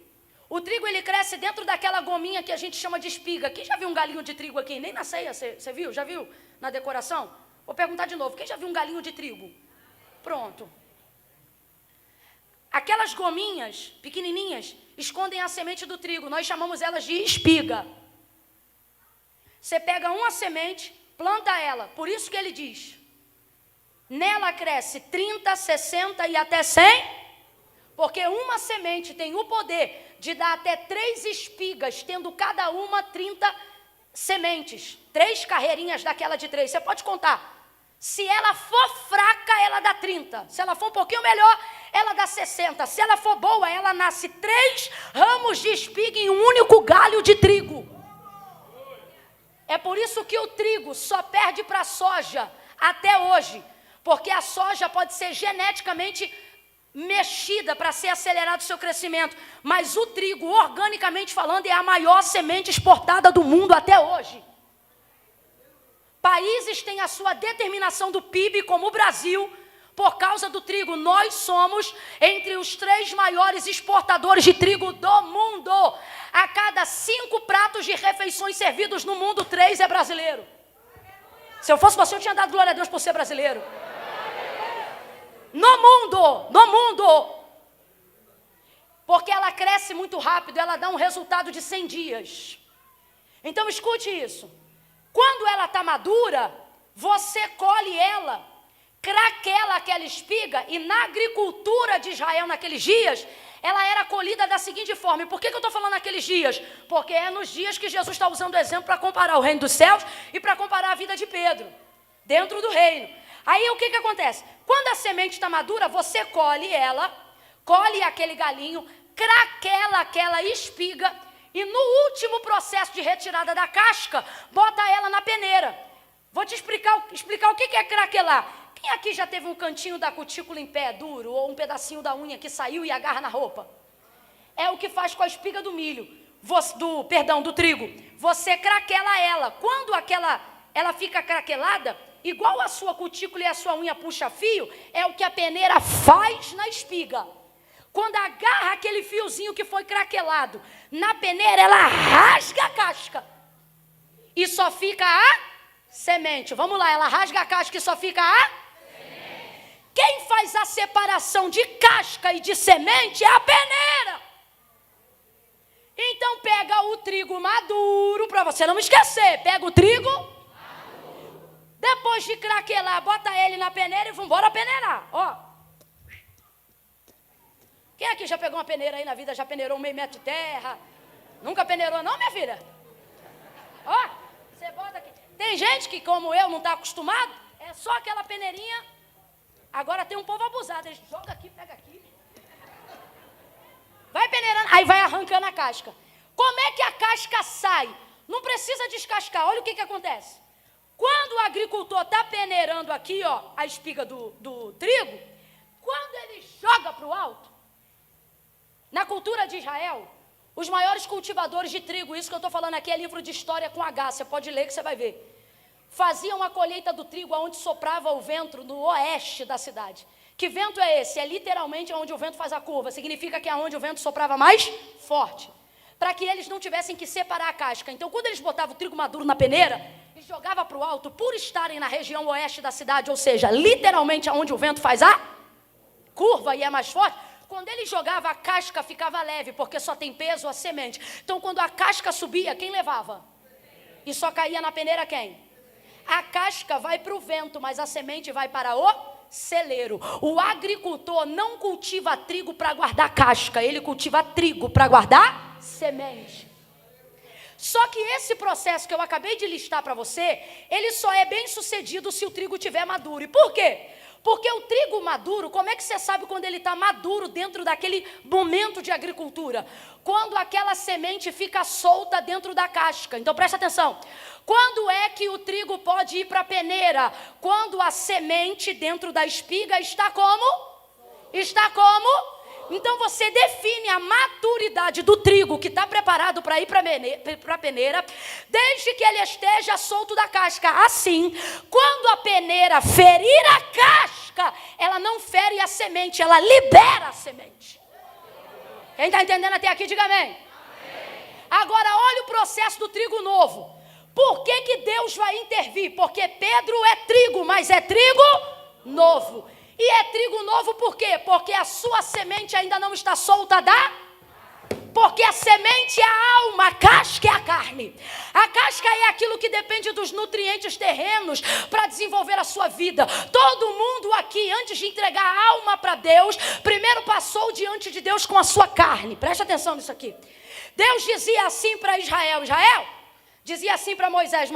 A: O trigo, ele cresce dentro daquela gominha que a gente chama de espiga. Quem já viu um galinho de trigo aqui? Nem na ceia, você viu? Já viu? Na decoração? Vou perguntar de novo. Quem já viu um galinho de trigo? Pronto. Aquelas gominhas pequenininhas escondem a semente do trigo. Nós chamamos elas de espiga. Você pega uma semente, planta ela. Por isso que ele diz: nela cresce 30, 60 e até 100, porque uma semente tem o poder de dar até 3 espigas, tendo cada uma 30 sementes. 3 carreirinhas daquela de 3, você pode contar. Se ela for fraca, ela dá 30. Se ela for um pouquinho melhor, ela dá 60. Se ela for boa, ela nasce 3 ramos de espiga em um único galho de trigo. É por isso que o trigo só perde para a soja até hoje. Porque a soja pode ser geneticamente mexida para ser acelerado o seu crescimento. Mas o trigo, organicamente falando, é a maior semente exportada do mundo até hoje. Países têm a sua determinação do PIB, como o Brasil, por causa do trigo. Nós somos entre os 3 maiores exportadores de trigo do mundo. A cada 5 pratos de refeições servidos no mundo, 3 é brasileiro. Se eu fosse você, eu tinha dado glória a Deus por ser brasileiro. No mundo. Porque ela cresce muito rápido, ela dá um resultado de 100 dias. Então escute isso. Quando ela está madura, você colhe ela, craquela aquela espiga, e na agricultura de Israel naqueles dias, ela era colhida da seguinte forma. E por que eu estou falando naqueles dias? Porque é nos dias que Jesus está usando o exemplo para comparar o reino dos céus e para comparar a vida de Pedro, dentro do reino. Aí o que acontece? Quando a semente está madura, você colhe ela, colhe aquele galinho, craquela aquela espiga, e no último processo de retirada da casca, bota ela na peneira. Vou te explicar o que é craquelar. Quem aqui já teve um cantinho da cutícula em pé, duro, ou um pedacinho da unha que saiu e agarra na roupa? É o que faz com a espiga do milho, do trigo. Você craquela ela. Quando ela fica craquelada, igual a sua cutícula e a sua unha puxa fio, é o que a peneira faz na espiga. Quando agarra aquele fiozinho que foi craquelado na peneira, ela rasga a casca e só fica a semente. Vamos lá, ela rasga a casca e só fica a semente. Quem faz a separação de casca e de semente é a peneira. trigo maduro, para você não esquecer. Pega o trigo maduro. Depois de craquelar, bota ele na peneira e vambora peneirar. Ó. Quem aqui já pegou uma peneira aí na vida, já peneirou 1/2 metro de terra? Nunca peneirou não, minha filha? Ó, você bota aqui. Tem gente que, como eu, não está acostumado, é só aquela peneirinha. Agora tem um povo abusado, eles jogam aqui, pega aqui. Vai peneirando, aí vai arrancando a casca. Como é que a casca sai? Não precisa descascar, olha o que acontece. Quando o agricultor está peneirando aqui, ó, a espiga do trigo, quando ele joga para o alto, na cultura de Israel, os maiores cultivadores de trigo, isso que eu estou falando aqui é livro de história com H, você pode ler que você vai ver. Faziam a colheita do trigo onde soprava o vento no oeste da cidade. Que vento é esse? É literalmente onde o vento faz a curva. Significa que é onde o vento soprava mais forte. Para que eles não tivessem que separar a casca. Então, quando eles botavam o trigo maduro na peneira, eles jogavam para o alto, por estarem na região oeste da cidade, ou seja, literalmente onde o vento faz a curva e é mais forte. Quando ele jogava, a casca ficava leve, porque só tem peso a semente. Então, quando a casca subia, quem levava? E só caía na peneira quem? A casca vai para o vento, mas a semente vai para o celeiro. O agricultor não cultiva trigo para guardar casca, ele cultiva trigo para guardar semente. Só que esse processo que eu acabei de listar para você, ele só é bem sucedido se o trigo estiver maduro. E por quê? Porque o trigo maduro, como é que você sabe quando ele está maduro dentro daquele momento de agricultura? Quando aquela semente fica solta dentro da casca. Então presta atenção. Quando é que o trigo pode ir para a peneira? Quando a semente dentro da espiga está como? Está como? Então você define a maturidade do trigo que está preparado para ir para a peneira, desde que ele esteja solto da casca. Assim, quando a peneira ferir a casca, ela não fere a semente, ela libera a semente. Quem está entendendo até aqui, diga amém. Agora olha o processo do trigo novo. Por que Deus vai intervir? Porque Pedro é trigo, mas é trigo novo. E é trigo novo por quê? Porque a sua semente ainda não está solta Porque a semente é a alma, a casca é a carne. A casca é aquilo que depende dos nutrientes terrenos para desenvolver a sua vida. Todo mundo aqui, antes de entregar a alma para Deus, primeiro passou diante de Deus com a sua carne. Presta atenção nisso aqui. Deus dizia assim para Israel, dizia assim para Moisés,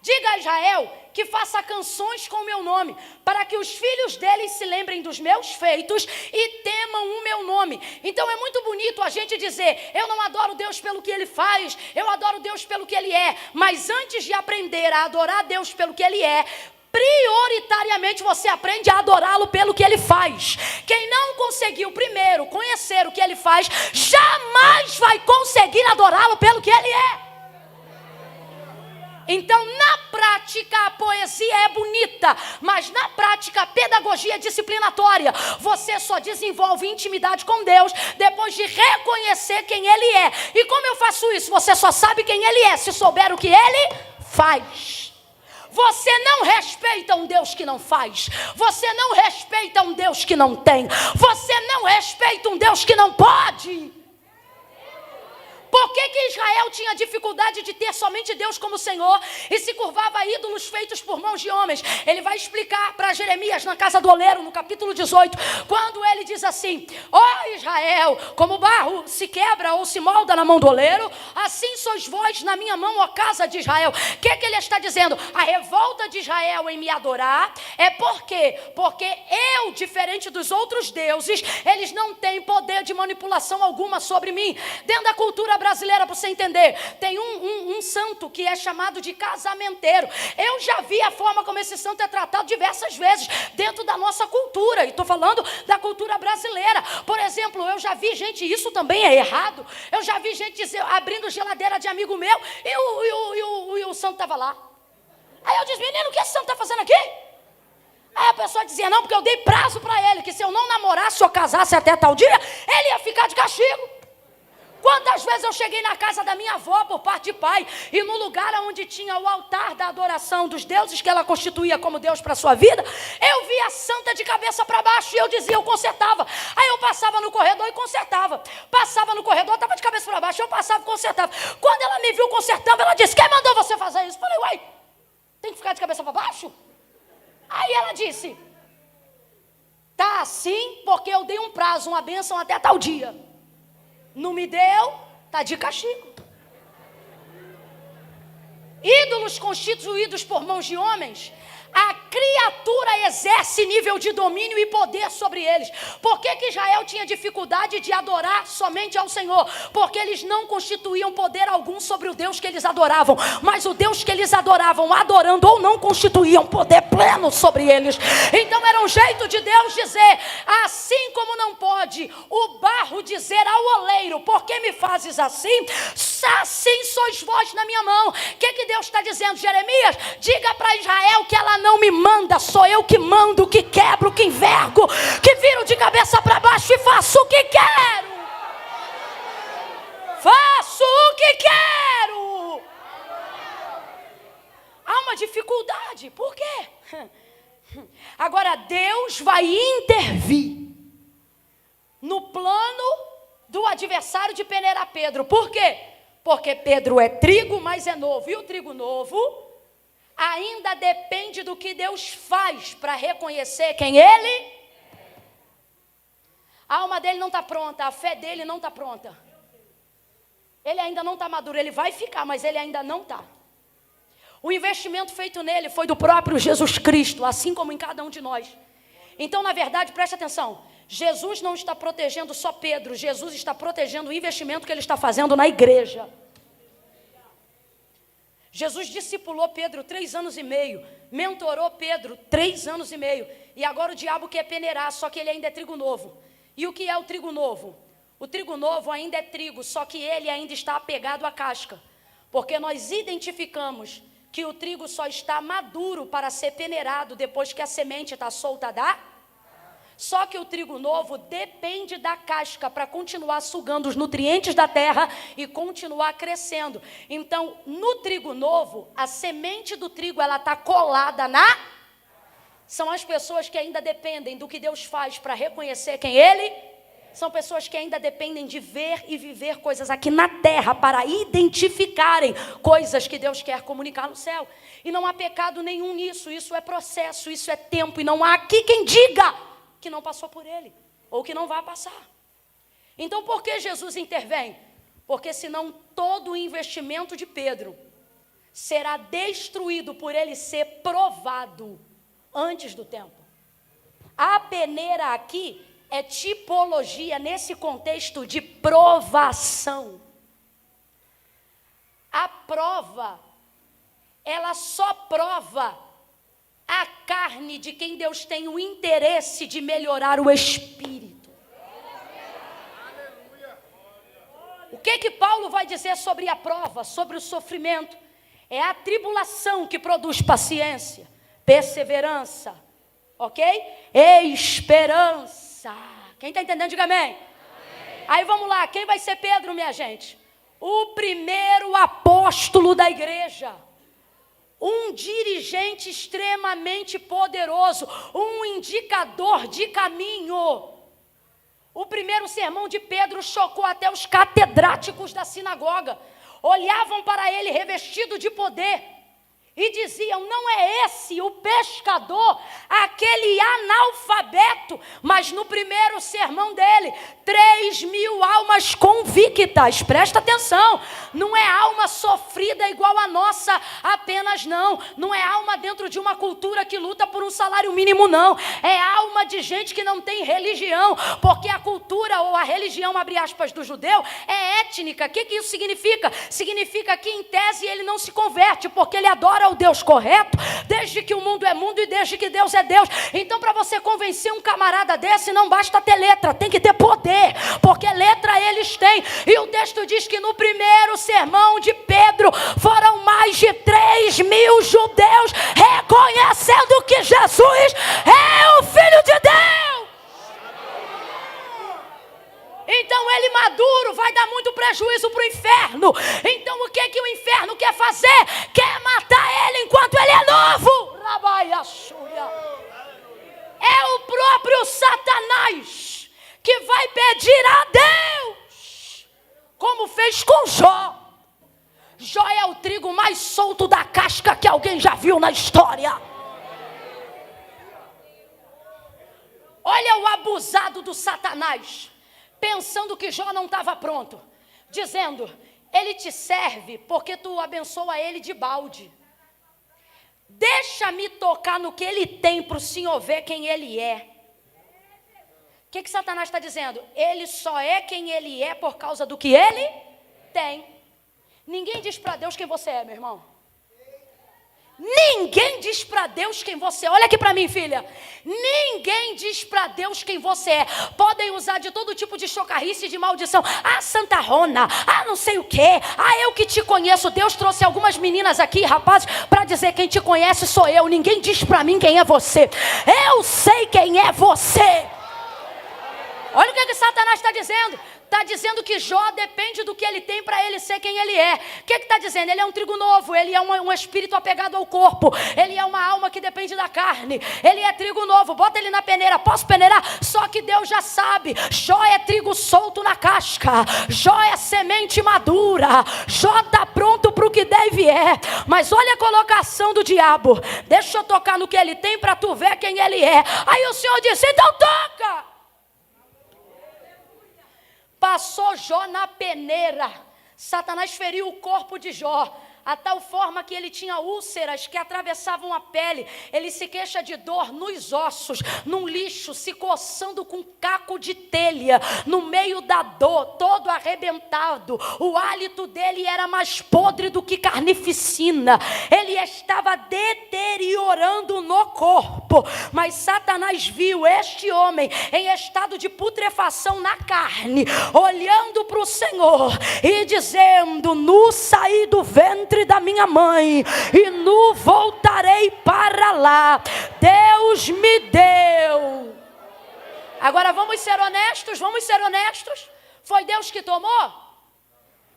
A: diga a Israel que faça canções com o meu nome, para que os filhos deles se lembrem dos meus feitos e temam o meu nome. Então é muito bonito a gente dizer, eu não adoro Deus pelo que Ele faz, eu adoro Deus pelo que Ele é. Mas antes de aprender a adorar Deus pelo que Ele é, prioritariamente você aprende a adorá-lo pelo que Ele faz. Quem não conseguiu primeiro conhecer o que Ele faz, jamais vai conseguir adorá-lo pelo que Ele é. Então, na prática, a poesia é bonita, mas na prática, a pedagogia é disciplinatória. Você só desenvolve intimidade com Deus depois de reconhecer quem Ele é. E como eu faço isso? Você só sabe quem Ele é se souber o que Ele faz. Você não respeita um Deus que não faz. Você não respeita um Deus que não tem. Você não respeita um Deus que não pode. Por que Israel tinha dificuldade de ter somente Deus como Senhor e se curvava a ídolos feitos por mãos de homens? Ele vai explicar para Jeremias na casa do oleiro, no capítulo 18, quando ele diz assim, ó Israel, como o barro se quebra ou se molda na mão do oleiro, assim sois vós na minha mão, ó casa de Israel. O que ele está dizendo? A revolta de Israel em me adorar é por quê? Porque eu, diferente dos outros deuses, eles não têm poder de manipulação alguma sobre mim. Dentro da cultura brasileira, para você entender, tem um santo que é chamado de casamenteiro. Eu já vi a forma como esse santo é tratado diversas vezes dentro da nossa cultura, e estou falando da cultura brasileira. Por exemplo, eu já vi gente, isso também é errado, eu já vi gente dizer, abrindo geladeira de amigo meu, e o santo estava lá. Aí eu disse, menino, o que esse santo está fazendo aqui? Aí a pessoa dizia, não, porque eu dei prazo para ele, que se eu não namorasse ou casasse até tal dia, ele ia ficar de castigo. Quantas vezes eu cheguei na casa da minha avó por parte de pai, e no lugar onde tinha o altar da adoração dos deuses que ela constituía como Deus para a sua vida, eu via a santa de cabeça para baixo, e eu dizia, eu consertava. Aí eu passava no corredor e consertava. Passava no corredor, estava de cabeça para baixo, eu passava e consertava. Quando ela me viu consertando, ela disse, quem mandou você fazer isso? Eu falei, uai, tem que ficar de cabeça para baixo? Aí ela disse, tá assim porque eu dei um prazo, uma bênção até tal dia. Não me deu, tá de castigo. Ídolos constituídos por mãos de homens, a criatura exerce nível de domínio e poder sobre eles. Por que Israel tinha dificuldade de adorar somente ao Senhor? Porque eles não constituíam poder algum sobre o Deus que eles adoravam. Mas o Deus que eles adoravam, adorando ou não, constituíam poder pleno sobre eles. Então era um jeito de Deus dizer, assim como não pode o barro dizer ao oleiro, por que me fazes assim? Assim sois vós na minha mão. O que Deus está dizendo, Jeremias? Diga para Israel que ela não me manda, sou eu que mando, que quebro, que envergo, que viro de cabeça para baixo e faço o que quero. Faço o que quero. Há uma dificuldade, por quê? Agora Deus vai intervir no plano do adversário de peneirar Pedro. Por quê? Porque Pedro é trigo, mas é novo. E o trigo novo ainda depende do que Deus faz para reconhecer quem ele é. A alma dele não está pronta, a fé dele não está pronta. Ele ainda não está maduro, ele vai ficar, mas ele ainda não está. O investimento feito nele foi do próprio Jesus Cristo, assim como em cada um de nós. Então, na verdade, preste atenção, Jesus não está protegendo só Pedro, Jesus está protegendo o investimento que ele está fazendo na igreja. Jesus discipulou Pedro 3 anos e meio, mentorou Pedro 3 anos e meio, e agora o diabo quer peneirar, só que ele ainda é trigo novo. E o que é o trigo novo? O trigo novo ainda é trigo, só que ele ainda está apegado à casca, porque nós identificamos que o trigo só está maduro para ser peneirado depois que a semente está solta da... Só que o trigo novo depende da casca para continuar sugando os nutrientes da terra e continuar crescendo. Então, no trigo novo, a semente do trigo ela está colada na... São as pessoas que ainda dependem do que Deus faz para reconhecer quem Ele... São pessoas que ainda dependem de ver e viver coisas aqui na terra para identificarem coisas que Deus quer comunicar no céu. E não há pecado nenhum nisso, isso é processo, isso é tempo. E não há aqui quem diga que não passou por ele, ou que não vai passar. Então por que Jesus intervém? Porque senão todo o investimento de Pedro será destruído por ele ser provado antes do tempo. A peneira aqui é tipologia nesse contexto de provação. A prova, ela só prova a carne de quem Deus tem o interesse de melhorar o espírito. O que Paulo vai dizer sobre a prova, sobre o sofrimento? É a tribulação que produz paciência, perseverança, ok? Esperança. Quem está entendendo, diga amém. Amém. Aí vamos lá, quem vai ser Pedro, minha gente? O primeiro apóstolo da igreja. Um dirigente extremamente poderoso, um indicador de caminho. O primeiro sermão de Pedro chocou até os catedráticos da sinagoga. Olhavam para ele revestido de poder e diziam, não é esse o pescador, aquele analfabeto? Mas no primeiro sermão dele, 3.000 almas convictas, presta atenção, não é alma sofrida igual a nossa apenas não, não é alma dentro de uma cultura que luta por um salário mínimo não, é alma de gente que não tem religião, porque a cultura ou a religião, abre aspas, do judeu, é étnica. O que isso significa? Significa que em tese ele não se converte, porque ele adora o Deus correto, desde que o mundo é mundo e desde que Deus é Deus. Então para você convencer um camarada desse, não basta ter letra, tem que ter poder, porque letra eles têm. E o texto diz que no primeiro sermão de Pedro, foram mais de 3.000 judeus reconhecendo que Jesus é o Filho de Deus. Então ele maduro vai dar muito prejuízo para o inferno. Então o que o inferno quer fazer? Quer matar ele enquanto ele é novo. É o próprio Satanás que vai pedir a Deus, como fez com Jó. Jó é o trigo mais solto da casca que alguém já viu na história. Olha o abusado do Satanás, pensando que Jó não estava pronto, dizendo, ele te serve porque tu abençoa ele de balde. Deixa-me tocar no que ele tem para o Senhor ver quem ele é. O que Satanás está dizendo? Ele só é quem ele é por causa do que ele tem. Ninguém diz para Deus quem você é, meu irmão. Ninguém diz para Deus quem você é. Olha aqui para mim, filha. Ninguém diz para Deus quem você é. Podem usar de todo tipo de chocarrice, de maldição. Ah, Santa Rona. Ah, não sei o quê. Ah, eu que te conheço. Deus trouxe algumas meninas aqui, rapazes, para dizer quem te conhece sou eu. Ninguém diz para mim quem é você. Eu sei quem é você. Olha o que Satanás está dizendo. Está dizendo que Jó depende do que ele tem para ele ser quem ele é. O que está dizendo? Ele é um trigo novo, ele é um espírito apegado ao corpo, ele é uma alma que depende da carne, ele é trigo novo, bota ele na peneira, posso peneirar? Só que Deus já sabe, Jó é trigo solto na casca, Jó é semente madura, Jó está pronto para o que deve é. Mas olha a colocação do diabo, deixa eu tocar no que ele tem para tu ver quem ele é. Aí o Senhor disse, então toca! Passou Jó na peneira. Satanás feriu o corpo de Jó, a tal forma que ele tinha úlceras que atravessavam a pele. Ele se queixa de dor nos ossos, num lixo, se coçando com caco de telha, no meio da dor, todo arrebentado. O hálito dele era mais podre do que carnificina. Ele estava deteriorando no corpo. Mas Satanás viu este homem em estado de putrefação na carne, olhando para o Senhor e dizendo, nu saí do ventre da minha mãe e nu voltarei para lá. Deus me deu. Agora vamos ser honestos, Foi Deus que tomou?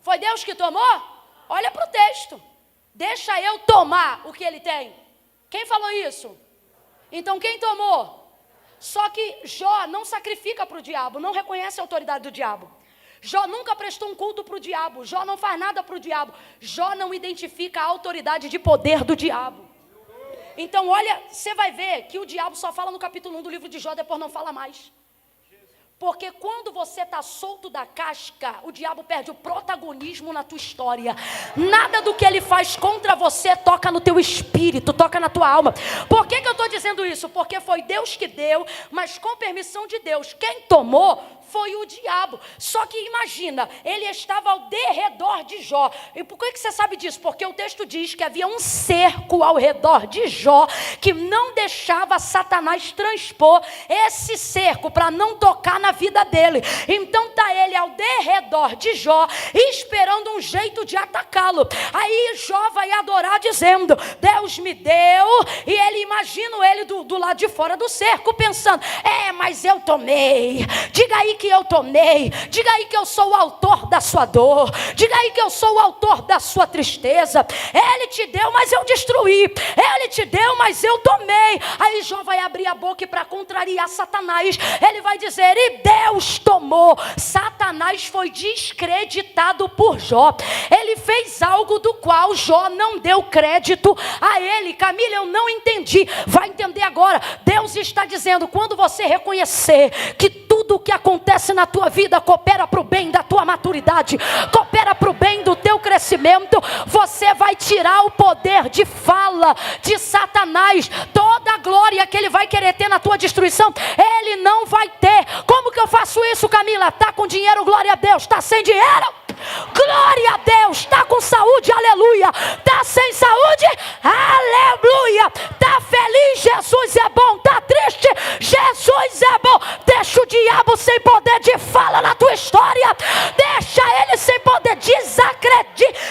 A: Foi Deus que tomou? Olha para o texto. Deixa eu tomar o que ele tem. Quem falou isso? Então quem tomou? Só que Jó não sacrifica para o diabo, não reconhece a autoridade do diabo. Jó nunca prestou um culto para o diabo. Jó não faz nada para o diabo. Jó não identifica a autoridade de poder do diabo. Então olha, você vai ver que o diabo só fala no capítulo 1 do livro de Jó, depois não fala mais. Porque quando você está solto da casca, o diabo perde o protagonismo na tua história. Nada do que ele faz contra você toca no teu espírito, toca na tua alma. Por que eu estou dizendo isso? Porque foi Deus que deu, mas com permissão de Deus. Quem tomou foi o diabo. Só que imagina, ele estava ao derredor de Jó. E por que você sabe disso? Porque o texto diz que havia um cerco ao redor de Jó, que não deixava Satanás transpor esse cerco para não tocar na vida dele. Então está ele ao derredor de Jó, esperando um jeito de atacá-lo. Aí Jó vai adorar dizendo, Deus me deu. E ele imagina ele do lado de fora do cerco, pensando, mas eu tomei. Diga aí que eu tomei, diga aí que eu sou o autor da sua dor, diga aí que eu sou o autor da sua tristeza. Ele te deu, mas eu destruí. Ele te deu, mas eu tomei. Aí Jó vai abrir a boca para contrariar Satanás. Ele vai dizer, e Deus tomou. Satanás foi descreditado por Jó. Ele fez algo do qual Jó não deu crédito a ele. Camila, eu não entendi. Vai entender agora. Deus está dizendo, quando você reconhecer que tudo o que acontece na tua vida coopera para o bem da tua maturidade, coopera para o bem do teu crescimento, você vai tirar o poder de fala de Satanás. Toda a glória que ele vai querer ter na tua destruição, ele não vai ter. Como que eu faço isso, Camila? Está com dinheiro, glória a Deus. Está sem dinheiro? Glória a Deus. Está com saúde, aleluia. Está sem saúde, aleluia. Está feliz, Jesus é bom. Está triste, Jesus é bom. Deixa o diabo sem poder de fala na tua história. Deixa ele sem poder.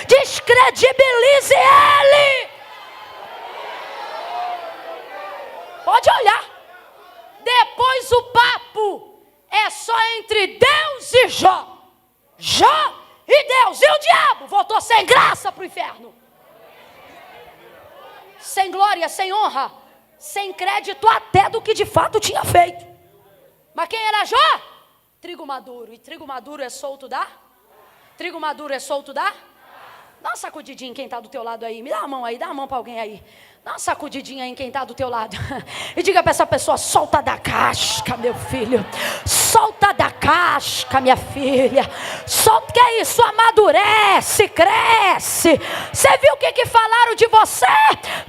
A: Descredibilize ele. Pode olhar. Depois o papo é só entre Deus e Jó. Jó e Deus. E o diabo voltou sem graça para o inferno. Sem glória, sem honra, sem crédito até do que de fato tinha feito. Mas quem era Jó? Trigo maduro. E trigo maduro é solto da? Trigo maduro é solto da? Dá uma sacudidinha em quem está do teu lado aí. Me dá a mão aí, dá a mão para alguém aí. Dá uma sacudidinha em quem está do teu lado. E diga para essa pessoa, solta da casca, meu filho. Solta da casca, minha filha. Solta, que é isso? Amadurece, cresce. Você viu o que falaram de você?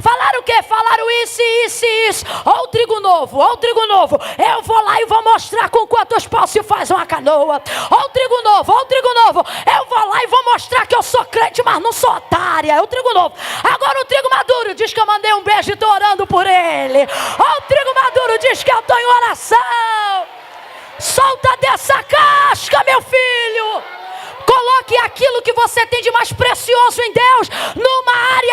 A: Falaram o quê? Falaram isso, isso e isso. Ó o trigo novo, ó o trigo novo. Eu vou lá e vou mostrar com quantos paus se faz uma canoa. Ó o trigo novo, ó o trigo novo. Eu vou lá e vou mostrar que eu sou crente, mas não sou otária. É o trigo novo. Agora o trigo maduro diz que eu mandei um beijo e estou orando por ele. Ó o trigo maduro diz que eu estou em oração. Solta dessa casca, meu filho. Coloque aquilo que você tem de mais precioso em Deus numa área